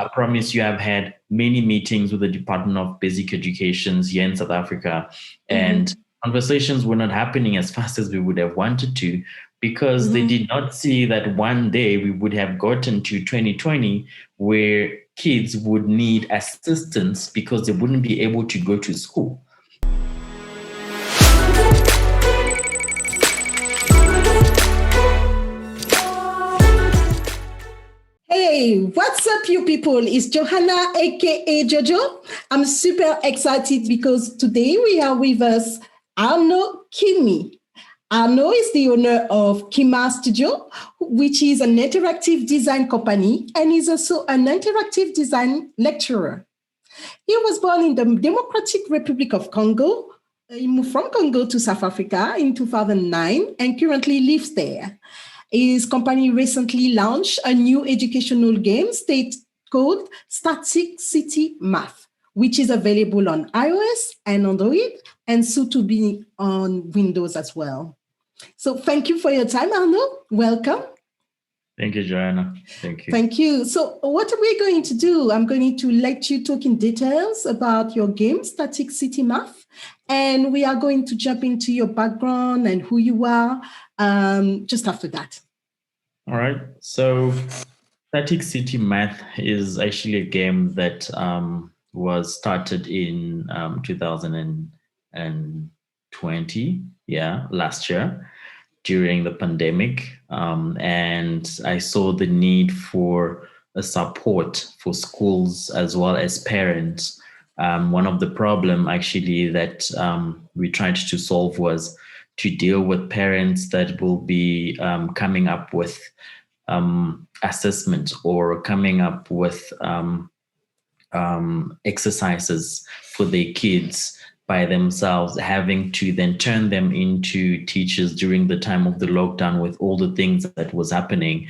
I promise you, I've had many meetings with the Department of Basic Education here in South Africa, and conversations were not happening as fast as we would have wanted to, because they did not see that one day we would have gotten to 2020 where kids would need assistance because they wouldn't be able to go to school. Hey, what's up, you people? It's Johanna, aka Jojo. I'm super excited because today we have with us Arnaud Kim. Arnaud is the owner of Kimard Studio, which is an interactive design company, and is also an interactive design lecturer. He was born in the Democratic Republic of Congo. He moved from Congo to South Africa in 2009 and currently lives there. His company recently launched a new educational game called Static City Math, which is available on iOS and Android, and soon to be on Windows as well. So thank you for your time, Arnaud. Welcome. Thank you, Joanna. Thank you. Thank you. So what are we going to do? I'm going to let you talk in details about your game, Static City Math, and we are going to jump into your background and who you are just after that. All right. So Static City Math is actually a game that was started in 2020, last year, during the pandemic. And I saw the need for a support for schools as well as parents. One of the problem actually that we tried to solve was to deal with parents that will be coming up with assessment or coming up with exercises for their kids by themselves, having to then turn them into teachers during the time of the lockdown with all the things that was happening.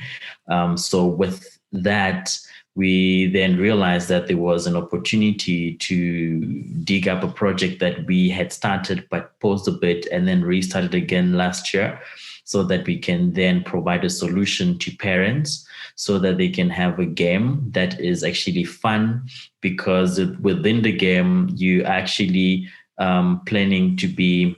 So with that, we then realized that there was an opportunity to dig up a project that we had started but paused a bit and then restarted again last year, so that we can then provide a solution to parents so that they can have a game that is actually fun, because within the game, you actually planning to be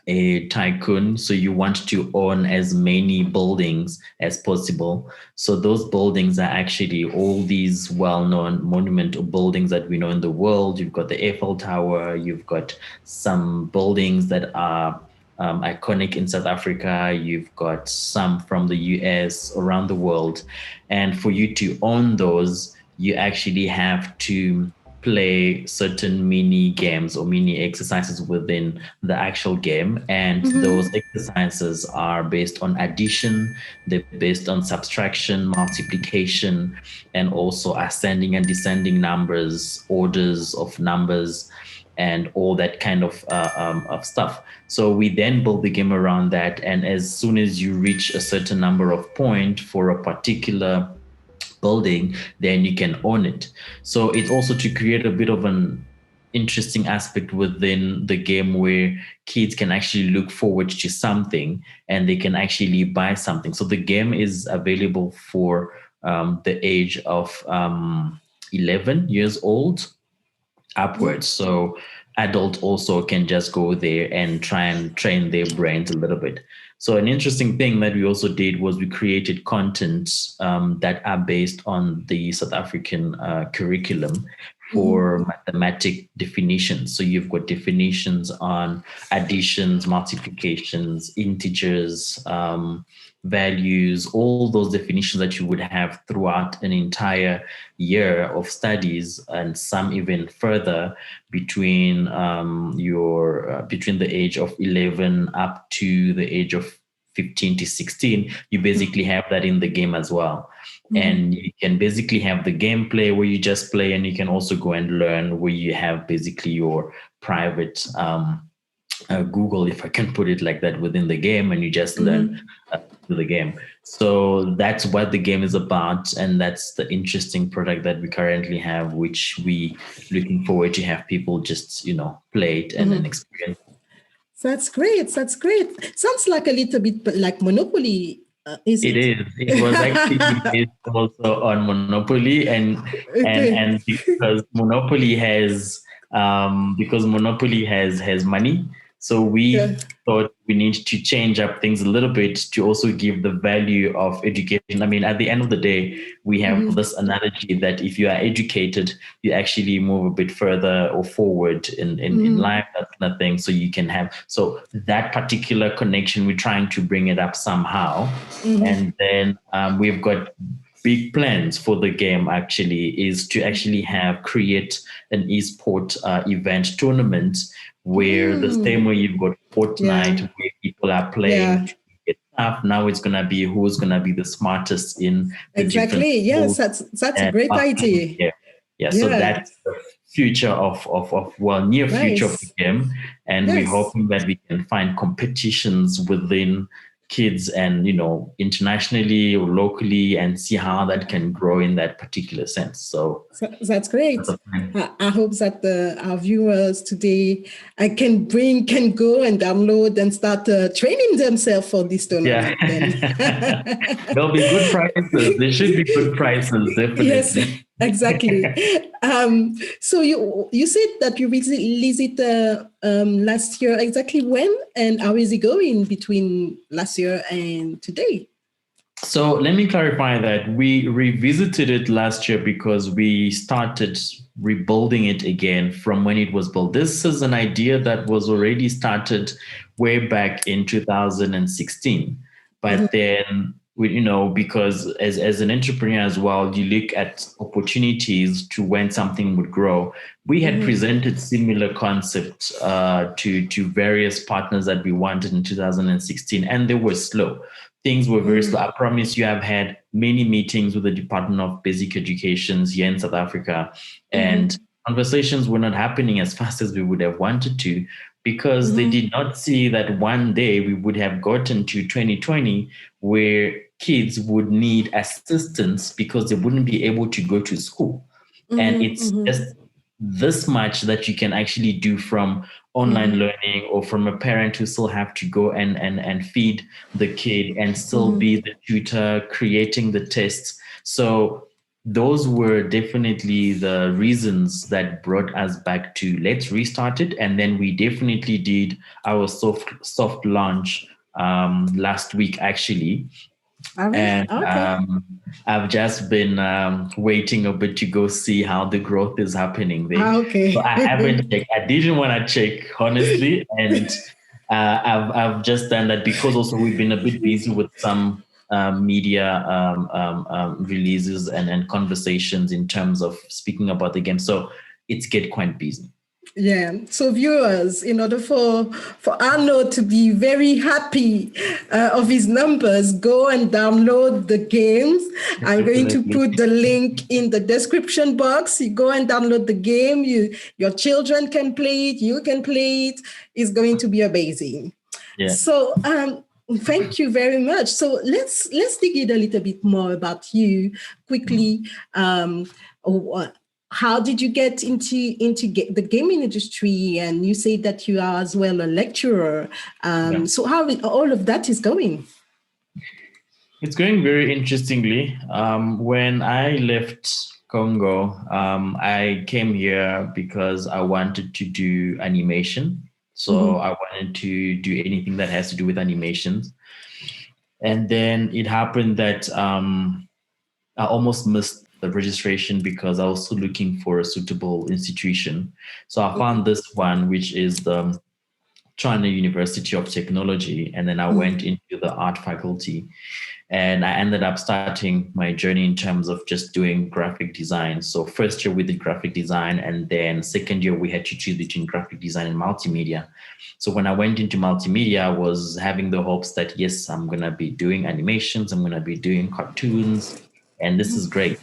a tycoon. So you want to own as many buildings as possible. So those buildings are actually all these well-known monumental buildings that we know in the world. You've got the Eiffel Tower, you've got some buildings that are iconic in South Africa, you've got some from the US, around the world. And for you to own those, you actually have to play certain mini games or mini exercises within the actual game. And those exercises are based on addition, they're based on subtraction, multiplication, and also ascending and descending numbers, orders of numbers, and all that kind of stuff. So we then build the game around that. And as soon as you reach a certain number of points for a particular building, then you can own it. So it's also to create a bit of an interesting aspect within the game where kids can actually look forward to something and they can actually buy something. So the game is available for the age of 11 years old upwards. So adult also can just go there and try and train their brains a little bit. So an interesting thing that we also did was we created content that are based on the South African curriculum for mathematic definitions. So you've got definitions on additions, multiplications, integers, values, all those definitions that you would have throughout an entire year of studies, and some even further between between the age of 11 up to the age of 15 to 16. You basically have that in the game as well. And you can basically have the gameplay where you just play, and you can also go and learn where you have basically your private Google, if I can put it like that, within the game, and you just learn the game. So that's what the game is about, and that's the interesting product that we currently have, which we looking forward to have people just play it and then experience. That's great. Sounds like a little bit like Monopoly Is It it? is. It was actually based also on Monopoly, Okay. and because Monopoly has money, so Yeah. we thought we need to change up things a little bit to also give the value of education. I mean, at the end of the day, we have Mhm. this analogy that if you are educated, you actually move a bit further or forward in Mhm. life, that kind of thing. So you can have so that particular connection. We're trying to bring it up somehow, Mhm. and then we've got big plans for the game. Actually, is to actually have create an esport event tournament where the same Mm. way you've got Fortnite, Yeah. where people are playing Yeah. to get stuff. Now it's gonna be who's gonna be the smartest in the different Exactly. Yes, schools. that's a And great idea. yeah, yeah. So Yeah. that's the future near future of the Nice. game, and we're Yes. hoping that we can find competitions within kids and internationally or locally and see how that can grow in that particular sense. So So that's that's great. the plan. I hope that our viewers today can go and download and start training themselves for this Yeah. tournament. Then, There'll be good prices. There should be good prices, yes, definitely. exactly. So you said that you released it last year. Exactly when and how is it going between last year and today? So let me clarify that we revisited it last year because we started rebuilding it again from when it was built. This is an idea that was already started way back in 2016. But then because as an entrepreneur as well, you look at opportunities to when something would grow. We had presented similar concepts to various partners that we wanted in 2016, and they were slow. Things were very slow. I promise you, I've had many meetings with the Department of Basic Education here in South Africa, and conversations were not happening as fast as we would have wanted to because they did not see that one day we would have gotten to 2020 where kids would need assistance because they wouldn't be able to go to school. And it's just this much that you can actually do from online learning or from a parent who still have to go and feed the kid and still be the tutor creating the tests. So those were definitely the reasons that brought us back to let's restart it. And then we definitely did our soft launch last week actually. All right. And Okay. I've just been waiting a bit to go see how the growth is happening there. So I Okay. haven't checked. I didn't want to check honestly, and I've just done that because also we've been a bit busy with some media releases and conversations in terms of speaking about the game. So it's get quite busy. Yeah. So viewers, in order for Arnaud to be very happy of his numbers, go and download the games. I'm going to Definitely. put the link in the description box. You go and download the game. Your children can play it. You can play it. It's going to be amazing. Yeah. So thank you very much. So let's dig in a little bit more about you quickly. How did you get into the gaming industry? And you say that you are as well a lecturer. Yeah. So how all of that is going? It's going very interestingly. When I left Congo, I came here because I wanted to do animation. So I wanted to do anything that has to do with animations. And then it happened that I almost missed the registration because I was still looking for a suitable institution. So I found this one, which is the China University of Technology. And then I went into the art faculty. And I ended up starting my journey in terms of just doing graphic design. So first year we did graphic design, and then second year we had to choose between graphic design and multimedia. So when I went into multimedia, I was having the hopes that, yes, I'm going to be doing animations, I'm going to be doing cartoons, and this is great.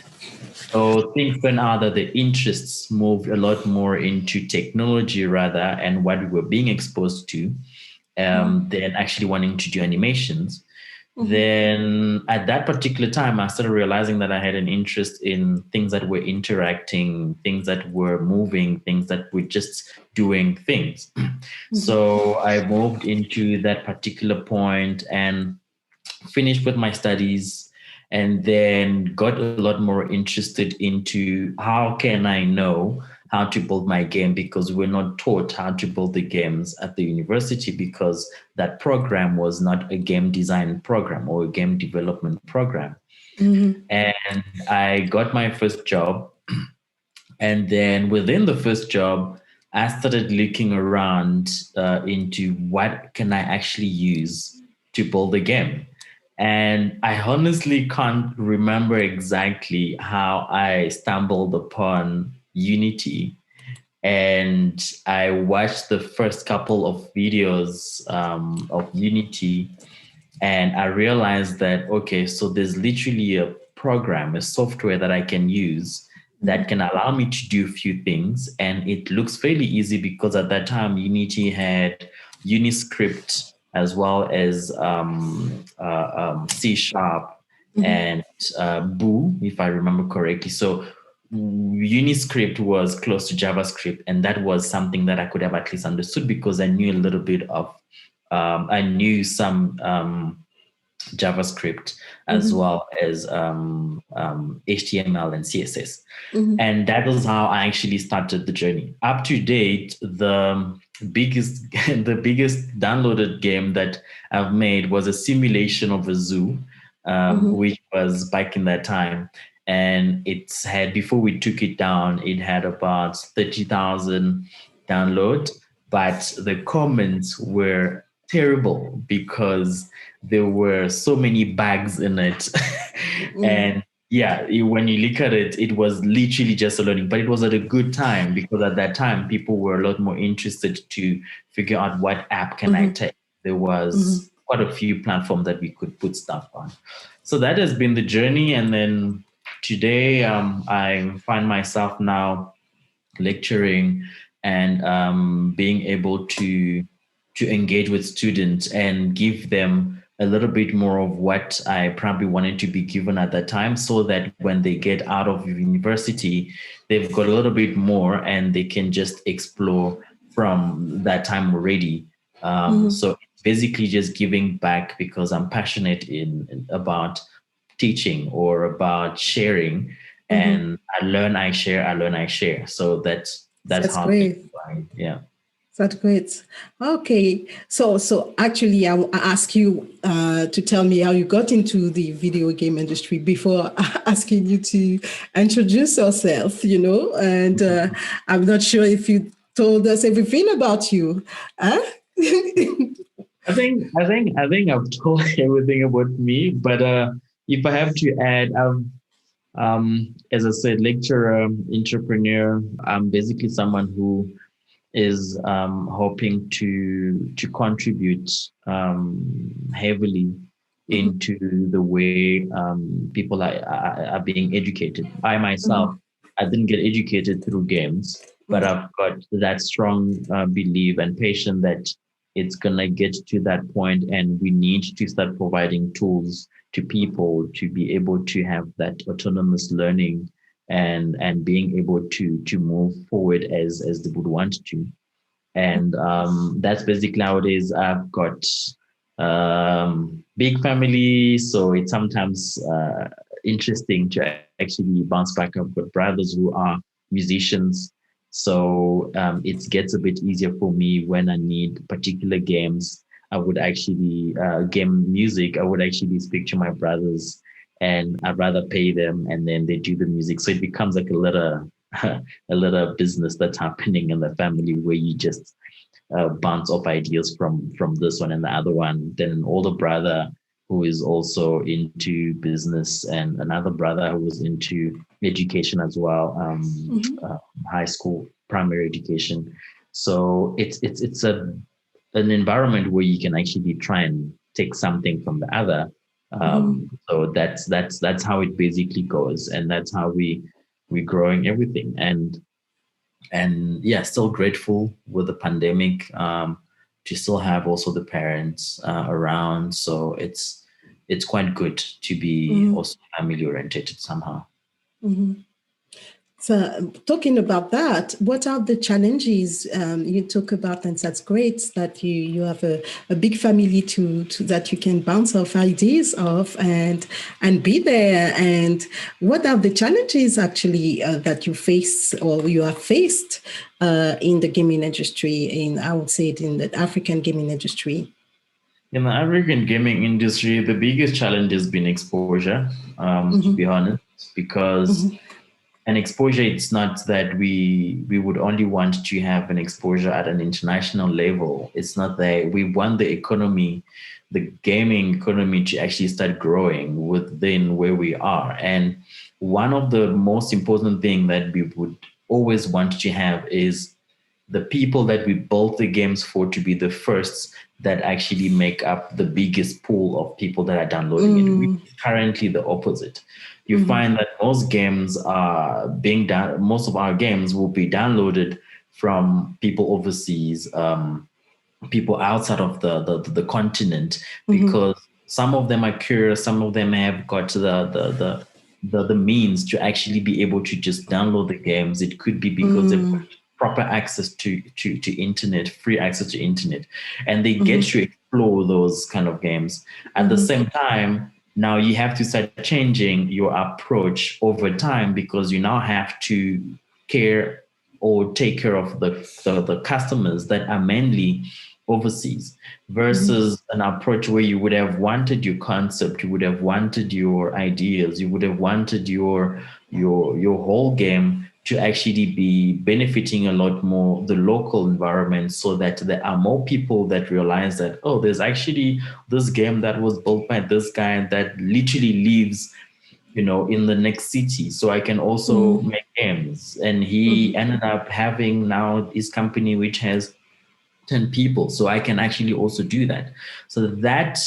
So things turned out that the interests moved a lot more into technology rather and what we were being exposed to than actually wanting to do animations. Then at that particular time, I started realizing that I had an interest in things that were interacting, things that were moving, things that were just doing things. So I moved into that particular point, and finished with my studies, and then got a lot more interested into how can I know how to build my game, because we're not taught how to build the games at the university, because that program was not a game design program or a game development program. And I got my first job. And then within the first job, I started looking around into what can I actually use to build a game. And I honestly can't remember exactly how I stumbled upon Unity. And I watched the first couple of videos of Unity, and I realized that, okay, so there's literally a program, a software that I can use that can allow me to do a few things. And it looks fairly easy because at that time, Unity had Uniscript as well as C Sharp and Boo, if I remember correctly. So Uniscript was close to JavaScript, and that was something that I could have at least understood because I knew a little bit of, I knew some JavaScript as well as HTML and CSS. And that was how I actually started the journey. Up to date, the biggest downloaded game that I've made was a simulation of a zoo, which was back in that time. And it's had, before we took it down, it had about 30,000 downloads, but the comments were terrible because there were so many bugs in it. And yeah, when you look at it, it was literally just a learning, but it was at a good time because at that time, people were a lot more interested to figure out what app can I take. There was quite a few platforms that we could put stuff on. So that has been the journey. And then today, I find myself now lecturing and being able to engage with students and give them a little bit more of what I probably wanted to be given at that time, so that when they get out of university, they've got a little bit more and they can just explore from that time already. So basically just giving back because I'm passionate about teaching or about sharing, and I learn, I share. So that's how great. Yeah. That's great. Okay. So actually, I ask you to tell me how you got into the video game industry before asking you to introduce yourself, and I'm not sure if you told us everything about you. Huh? I think I've told everything about me, but if I have to add, as I said, lecturer, entrepreneur. I'm basically someone who is hoping to contribute heavily into the way people are being educated. I myself, I didn't get educated through games, but I've got that strong belief and passion that it's going to get to that point, and we need to start providing tools to people to be able to have that autonomous learning and being able to move forward as they would want to. And that's basically how it is. I've got big family, so it's sometimes interesting to actually bounce back. I've got brothers who are musicians, so it gets a bit easier for me when I need particular games. I would actually game music. I would actually speak to my brothers, and I'd rather pay them, and then they do the music. So it becomes like a little business that's happening in the family where you just bounce off ideas from this one and the other one. Then an older brother who is also into business, and another brother who was into education as well, high school, primary education. So it's an environment where you can actually try and take something from the other. So that's how it basically goes, and that's how we're growing everything. And yeah, still grateful with the pandemic to still have also the parents around. So it's quite good to be also family oriented somehow. So talking about that, what are the challenges you talk about? And that's great that you have a big family to that you can bounce off ideas of and be there. And what are the challenges actually that you face or you have faced in the gaming industry? I would say it in the African gaming industry. In the African gaming industry, the biggest challenge has been exposure, to be honest, because an exposure, it's not that we would only want to have an exposure at an international level. It's not that we want the economy, the gaming economy, to actually start growing within where we are. And one of the most important thing that we would always want to have is the people that we built the games for to be the first that actually make up the biggest pool of people that are downloading it. Which is currently the opposite. You find that most games are being done, most of our games will be downloaded from people overseas, people outside of the continent, because some of them are curious, some of them have got the means to actually be able to just download the games. It could be because they've got proper access to internet, free access to internet, and they get to explore those kind of games. At the same time, now you have to start changing your approach over time, because you now have to care or take care of the customers that are mainly overseas, versus an approach where you would have wanted your concept, you would have wanted your ideas, you would have wanted your whole game to actually be benefiting a lot more the local environment, so that there are more people that realize that, oh, there's actually this game that was built by this guy that literally lives, in the next city. So I can also make games. And he ended up having now his company, which has 10 people. So I can actually also do that. So that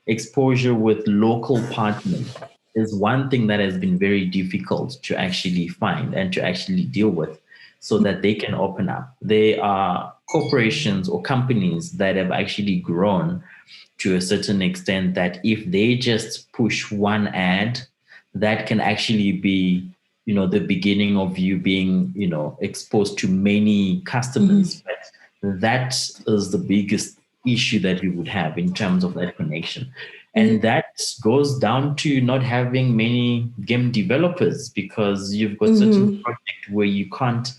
exposure with local partners is one thing that has been very difficult to actually find and to actually deal with, so that they can open up. There are corporations or companies that have actually grown to a certain extent that if they just push one ad, that can actually be, the beginning of you being, exposed to many customers. But that is the biggest issue that we would have in terms of that connection. And that goes down to not having many game developers, because you've got certain projects where you can't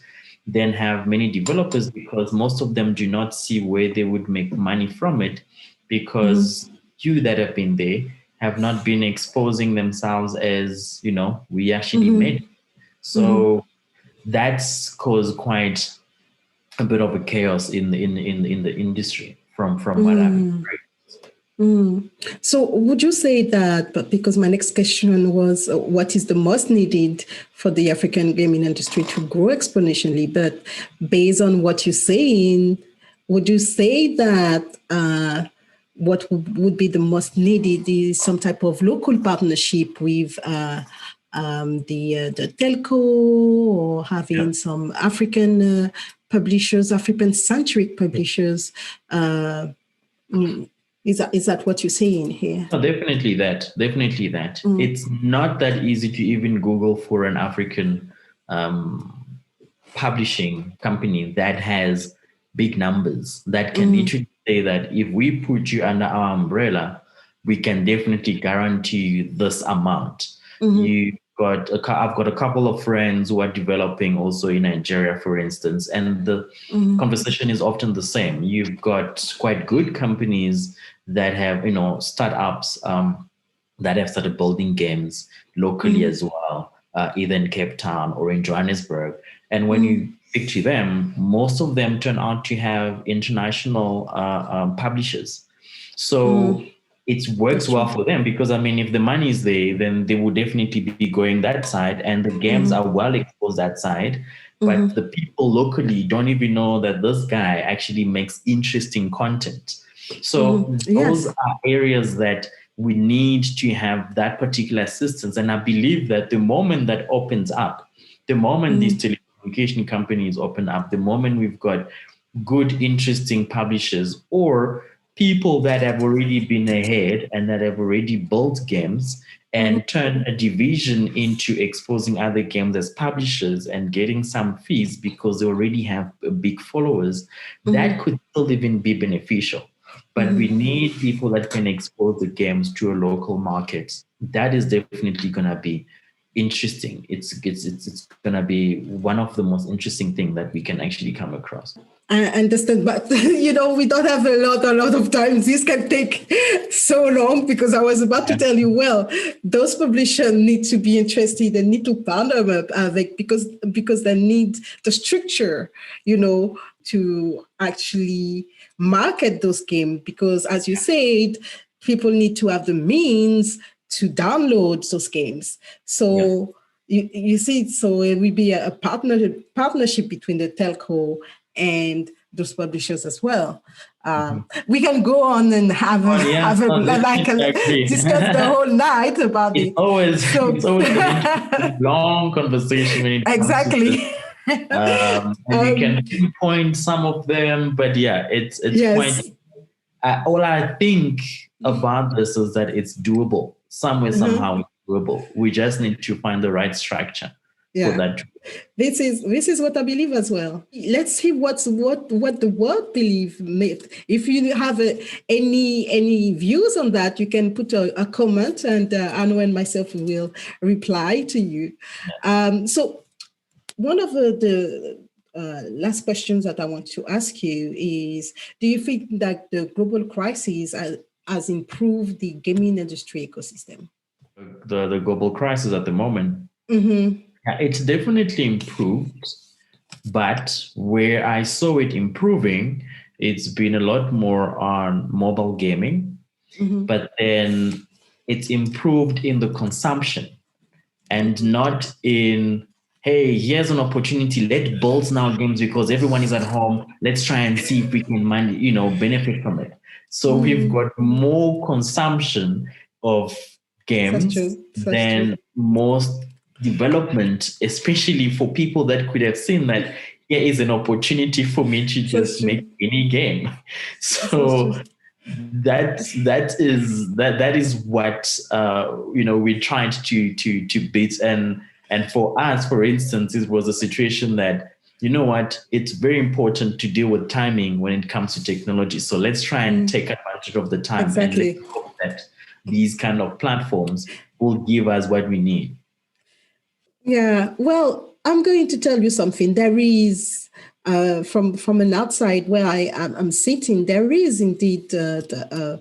then have many developers, because most of them do not see where they would make money from it, because you that have been there have not been exposing themselves as, we actually made it. So that's caused quite a bit of a chaos in the industry from what I've heard. So would you say that, but because my next question was, what is the most needed for the African gaming industry to grow exponentially? But based on what you're saying, would you say that what would be the most needed is some type of local partnership with the telco, or having some African publishers, African-centric publishers? Is that what you're saying here? No, definitely that. It's not that easy to even Google for an African publishing company that has big numbers, that can literally say that if we put you under our umbrella, we can definitely guarantee you this amount. I've got a couple of friends who are developing also in Nigeria, for instance, and the conversation is often the same. You've got quite good companies that have, startups that have started building games locally as well, either in Cape Town or in Johannesburg. And when you speak to them, most of them turn out to have international publishers. So it works well for them, because if the money is there, then they will definitely be going that side, and the games are well exposed that side. But the people locally don't even know that this guy actually makes interesting content. So those are areas that we need to have that particular assistance. And I believe that the moment that opens up, the moment these telecommunication companies open up, the moment we've got good, interesting publishers, or people that have already been ahead and that have already built games and turn a division into exposing other games as publishers and getting some fees because they already have big followers, that could still even be beneficial. But we need people that can expose the games to a local market. That is definitely going to be interesting. It's going to be one of the most interesting things that we can actually come across. I understand, but we don't have a lot of time. This can take so long because I was about to tell you, well, those publishers need to be interested and need to partner up avec because they need the structure, to actually market those games. Because as you said, people need to have the means to download those games. So you see, so it will be a partnership between the telco and those publishers as well. We can go on and discuss the whole night about it. It's always a long conversation when it comes exactly. and you can pinpoint some of them, but it's quite. All I think about this is that it's doable somewhere, somehow it's doable. We just need to find the right structure. Yeah, this is what I believe as well. Let's see what the world believe. If you have any views on that, you can put a comment, and Arnaud and myself will reply to you. So one of the last questions that I want to ask you is: do you think that the global crisis has improved the gaming industry ecosystem? The global crisis at the moment. It's definitely improved, but where I saw it improving, it's been a lot more on mobile gaming, but then it's improved in the consumption and not in, hey, here's an opportunity, let's build now games because everyone is at home. Let's try and see if we can benefit from it. So we've got more consumption of games than most development, especially for people that could have seen that here is an opportunity for me to just make any game. So that is what we tried to beat. And for us, for instance, it was a situation that, it's very important to deal with timing when it comes to technology. So let's try and take advantage of the time and let's hope that these kind of platforms will give us what we need. Yeah, well, I'm going to tell you something. There is, from an outside where I'm sitting, there is indeed an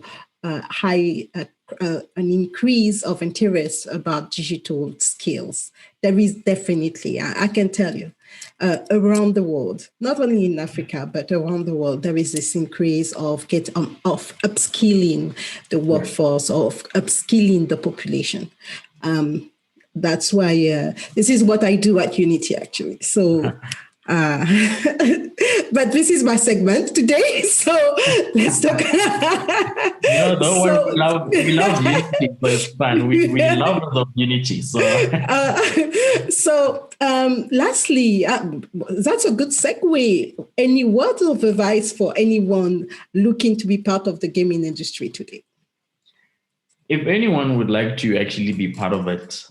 increase of interest about digital skills. There is definitely, I can tell you, around the world, not only in Africa, but around the world, there is this increase of upskilling the workforce, of upskilling the population. That's why this is what I do at Unity, actually. So, but this is my segment today. So let's talk. No, don't worry. We love Unity, but it's fun. We love Unity. So, lastly, that's a good segue. Any words of advice for anyone looking to be part of the gaming industry today? If anyone would like to actually be part of it,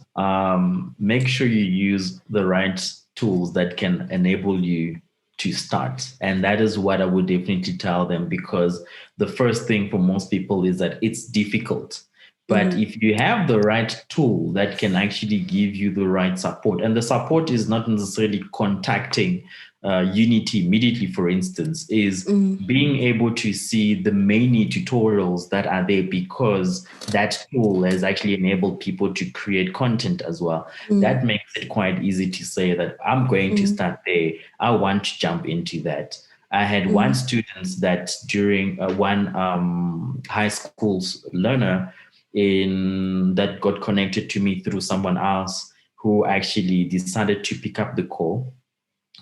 make sure you use the right tools that can enable you to start. And that is what I would definitely tell them, because the first thing for most people is that it's difficult. But if you have the right tool that can actually give you the right support, and the support is not necessarily contacting Unity immediately, for instance, is being able to see the many tutorials that are there, because that tool has actually enabled people to create content as well. That makes it quite easy to say that I'm going to start there. I want to jump into that. I had one student that during one high school learner that got connected to me through someone else who actually decided to pick up the call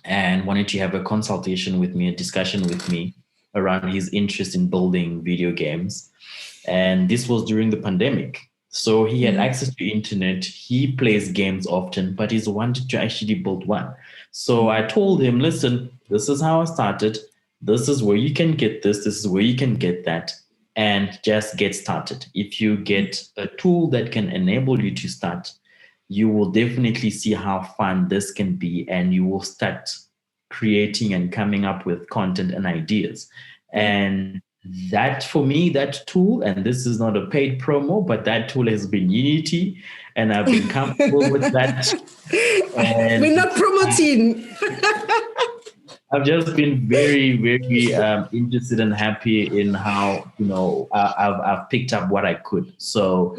and wanted to have a consultation with me, a discussion with me around his interest in building video games. And this was during the pandemic. So he had access to internet. He plays games often, but he's wanted to actually build one. So I told him, listen, this is how I started. This is where you can get this. This is where you can get that. and just get started. If you get a tool that can enable you to start, you will definitely see how fun this can be, and you will start creating and coming up with content and ideas. And that, for me, that tool, and this is not a paid promo, but that tool has been Unity, and I've been comfortable with that. And we're not promoting. I've just been very, very interested and happy in how, I've picked up what I could. So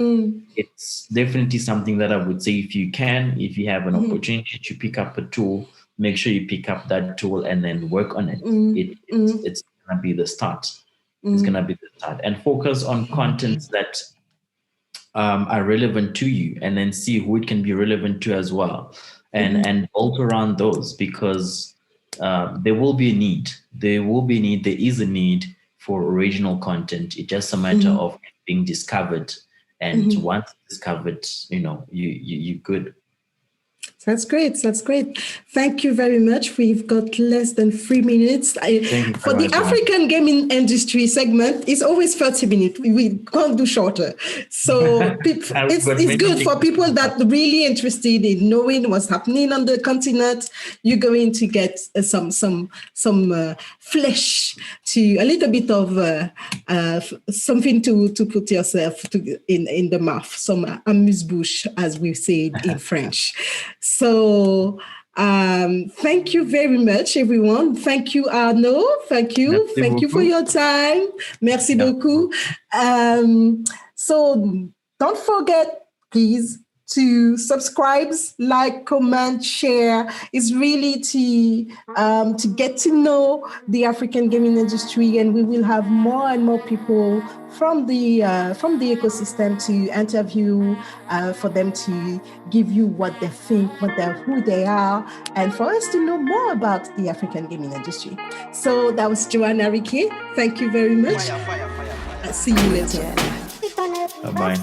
it's definitely something that I would say, if you have an opportunity to pick up a tool, make sure you pick up that tool and then work on it. It's going to be the start. It's going to be the start. And focus on contents that are relevant to you, and then see who it can be relevant to as well. And build around those, because there will be a need. There is a need for original content. It's just a matter of being discovered. And once discovered, you're good. That's great. Thank you very much. We've got less than 3 minutes. For the African gaming industry segment, it's always 30 minutes. We can't do shorter. So it's good for people that are really interested in knowing what's happening on the continent. You're going to get some flesh, to a little bit of something to put yourself in the mouth, some amuse-bouche, as we say in French. So thank you very much, everyone. Thank you, Arnaud. Thank you for your time. Merci beaucoup. So don't forget, please, to subscribe, like, comment, share. It's really to get to know the African gaming industry, and we will have more and more people from the ecosystem to interview, for them to give you what they think, who they are, and for us to know more about the African gaming industry. So that was Joanna Riquet. Thank you very much. I'll see you later. Bye-bye.